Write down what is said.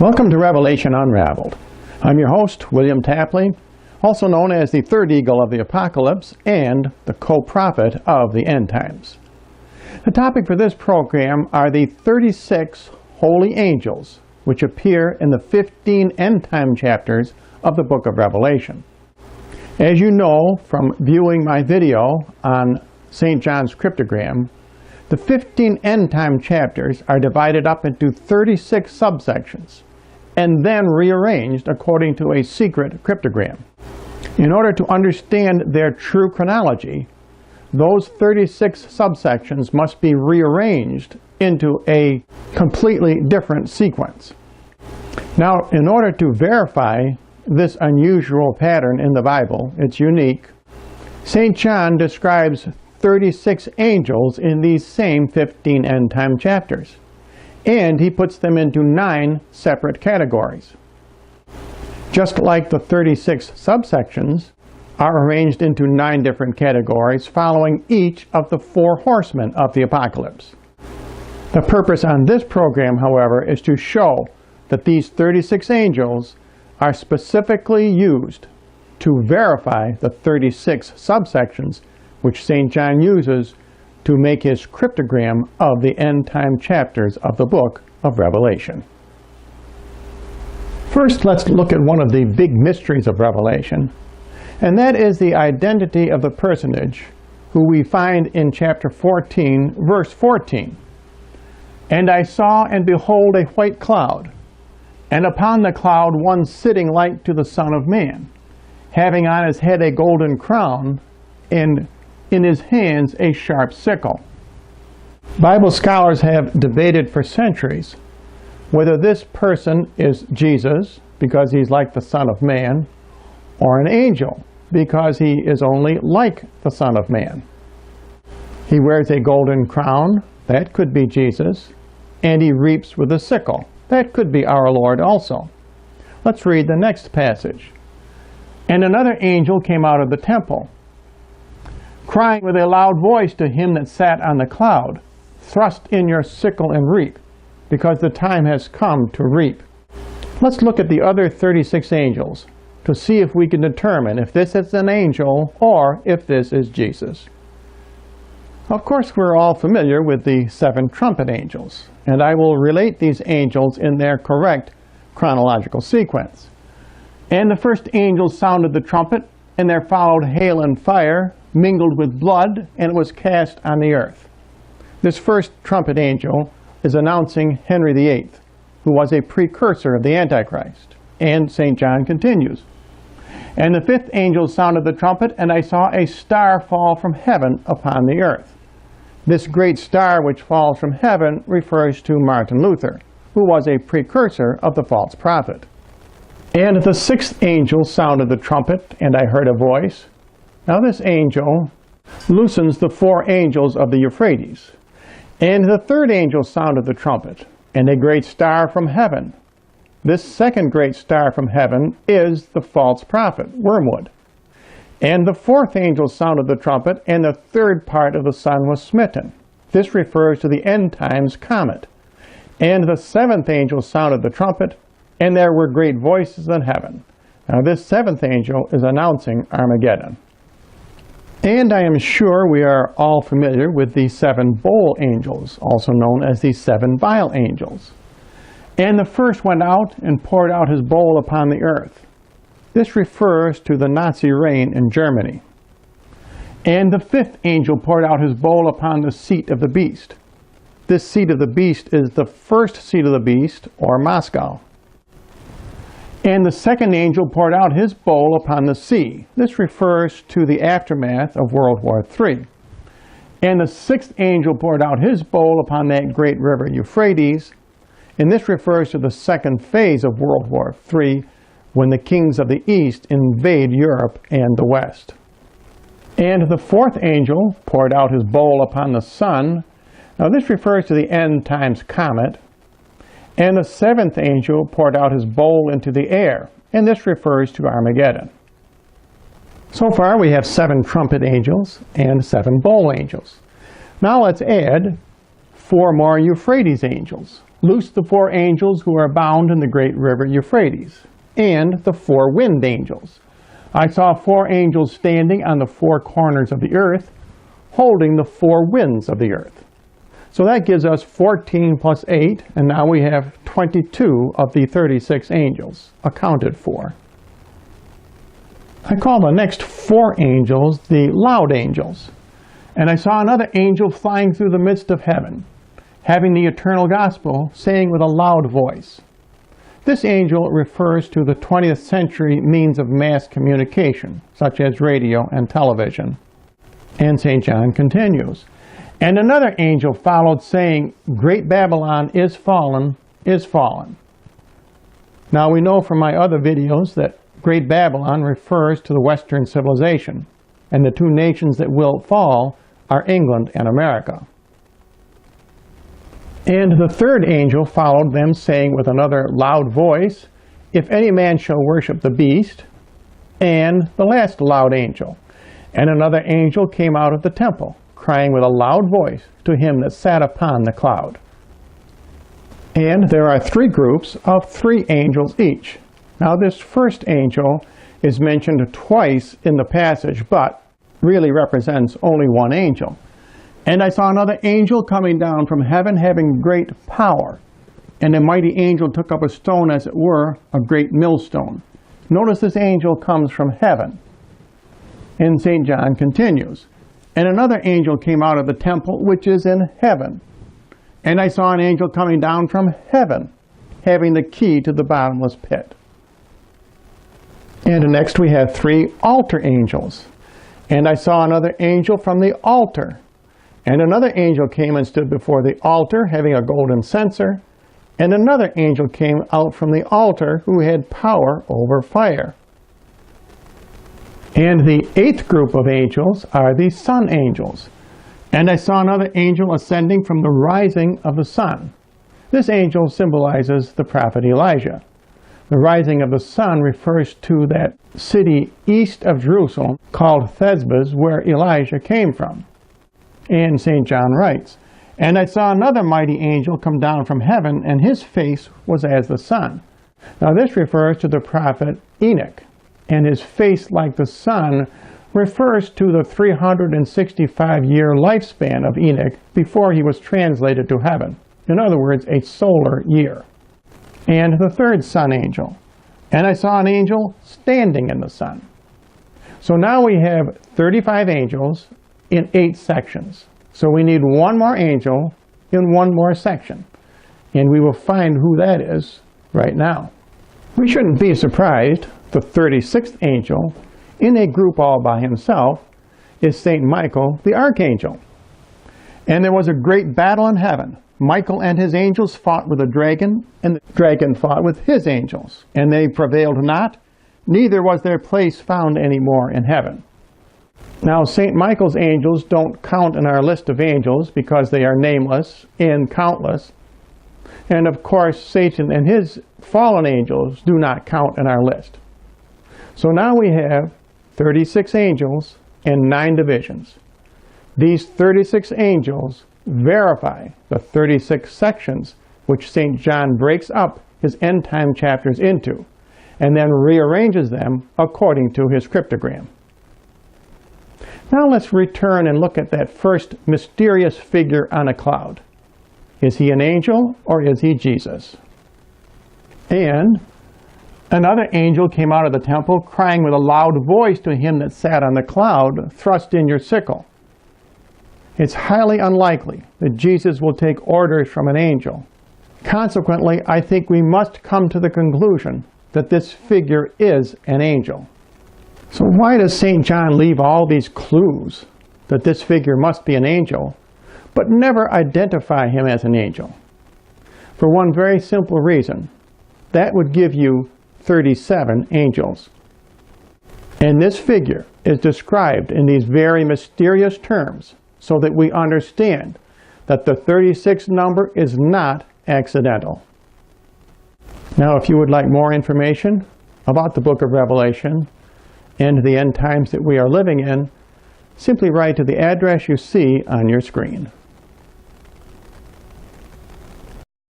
Welcome to Revelation Unraveled. I'm your host, William Tapley, also known as the third eagle of the Apocalypse and the co-prophet of the end times. The topic for this program are the 36 holy angels which appear in the 15 end time chapters of the book of Revelation. As you know from viewing my video on St. John's cryptogram, the 15 end time chapters are divided up into 36 subsections and then rearranged according to a secret cryptogram. In order to understand their true chronology, those 36 subsections must be rearranged into a completely different sequence. Now, in order to verify this unusual pattern in the Bible, it's unique, St. John describes 36 angels in these same 15 end time chapters, and he puts them into 9 separate categories. Just like the 36 subsections are arranged into 9 different categories following each of the 4 horsemen of the Apocalypse. The purpose on this program, however, is to show that these 36 angels are specifically used to verify the 36 subsections which St. John uses to make his cryptogram of the end time chapters of the book of Revelation. First, let's look at one of the big mysteries of Revelation, and that is the identity of the personage who we find in chapter 14, verse 14. And I saw and behold a white cloud, and upon the cloud one sitting like to the Son of Man, having on his head a golden crown, and in his hands a sharp sickle. Bible scholars have debated for centuries whether this person is Jesus because he's like the Son of Man, or an angel because he is only like the Son of Man. He wears a golden crown, that could be Jesus, and he reaps with a sickle. That could be our Lord also. Let's read the next passage. And another angel came out of the temple, crying with a loud voice to him that sat on the cloud, thrust in your sickle and reap, because the time has come to reap. Let's look at the other 36 angels to see if we can determine if this is an angel or if this is Jesus. Of course, we're all familiar with the 7 trumpet angels, and I will relate these angels in their correct chronological sequence. And the first angel sounded the trumpet, and there followed hail and fire, mingled with blood, and it was cast on the earth. This first trumpet angel is announcing Henry VIII, who was a precursor of the Antichrist. And St. John continues. And the 5th angel sounded the trumpet, and I saw a star fall from heaven upon the earth. This great star which falls from heaven refers to Martin Luther, who was a precursor of the false prophet. And the 6th angel sounded the trumpet, and I heard a voice. Now this angel loosens the 4 angels of the Euphrates. And the 3rd angel sounded the trumpet, and a great star from heaven. This second great star from heaven is the false prophet, Wormwood. And the 4th angel sounded the trumpet, and the 3rd part of the sun was smitten. This refers to the end times comet. And the 7th angel sounded the trumpet, and there were great voices in heaven. Now this 7th angel is announcing Armageddon. And I am sure we are all familiar with the 7 bowl angels, also known as the 7 vial angels. And the first went out and poured out his bowl upon the earth. This refers to the Nazi reign in Germany. And the 5th angel poured out his bowl upon the seat of the beast. This seat of the beast is the first seat of the beast, or Moscow. And the 2nd angel poured out his bowl upon the sea. This refers to the aftermath of World War III. And the 6th angel poured out his bowl upon that great river Euphrates. And this refers to the 2nd phase of World War III, when the kings of the East invade Europe and the West. And the 4th angel poured out his bowl upon the sun. Now this refers to the end times comet. And the 7th angel poured out his bowl into the air, and this refers to Armageddon. So far we have 7 trumpet angels and 7 bowl angels. Now let's add 4 more Euphrates angels. Loose the 4 angels who are bound in the great river Euphrates, and the 4 wind angels. I saw 4 angels standing on the 4 corners of the earth, holding the 4 winds of the earth. So that gives us 14 plus 8, and now we have 22 of the 36 angels accounted for. I call the next 4 angels the loud angels. And I saw another angel flying through the midst of heaven, having the eternal gospel, saying with a loud voice. This angel refers to the 20th century means of mass communication, such as radio and television. And St. John continues, and another angel followed, saying, Great Babylon is fallen, is fallen. Now we know from my other videos that Great Babylon refers to the Western civilization, and the 2 nations that will fall are England and America. And the 3rd angel followed them, saying with another loud voice, If any man shall worship the beast, and the last loud angel. And another angel came out of the temple, crying with a loud voice to him that sat upon the cloud. And there are 3 groups of 3 angels each. Now this first angel is mentioned twice in the passage, but really represents only 1 angel. And I saw another angel coming down from heaven, having great power. And the mighty angel took up a stone, as it were, a great millstone. Notice this angel comes from heaven. And St. John continues, and another angel came out of the temple, which is in heaven. And I saw an angel coming down from heaven, having the key to the bottomless pit. And next we have 3 altar angels. And I saw another angel from the altar. And another angel came and stood before the altar, having a golden censer. And another angel came out from the altar, who had power over fire. And the 8th group of angels are the sun angels. And I saw another angel ascending from the rising of the sun. This angel symbolizes the prophet Elijah. The rising of the sun refers to that city east of Jerusalem called Thebes, where Elijah came from. And St. John writes, And I saw another mighty angel come down from heaven, and his face was as the sun. Now this refers to the prophet Enoch, and his face like the sun refers to the 365-year lifespan of Enoch before he was translated to heaven. In other words, a solar year. And the 3rd sun angel. And I saw an angel standing in the sun. So now we have 35 angels in 8 sections. So we need 1 more angel in 1 more section. And we will find who that is right now. We shouldn't be surprised the 36th angel, in a group all by himself, is St. Michael the Archangel. And there was a great battle in heaven. Michael and his angels fought with the dragon, and the dragon fought with his angels. And they prevailed not, neither was their place found any more in heaven. Now, St. Michael's angels don't count in our list of angels because they are nameless and countless. And of course, Satan and his fallen angels do not count in our list. So now we have 36 angels and 9 divisions. These 36 angels verify the 36 sections which St. John breaks up his end-time chapters into, and then rearranges them according to his cryptogram. Now let's return and look at that first mysterious figure on a cloud. Is he an angel or is he Jesus? And another angel came out of the temple, crying with a loud voice to him that sat on the cloud, Thrust in your sickle. It's highly unlikely that Jesus will take orders from an angel. Consequently, I think we must come to the conclusion that this figure is an angel. So why does St. John leave all these clues that this figure must be an angel, but never identify him as an angel? For one very simple reason. That would give you 37 angels. And this figure is described in these very mysterious terms so that we understand that the 36 number is not accidental. Now, if you would like more information about the book of Revelation and the end times that we are living in, simply write to the address you see on your screen.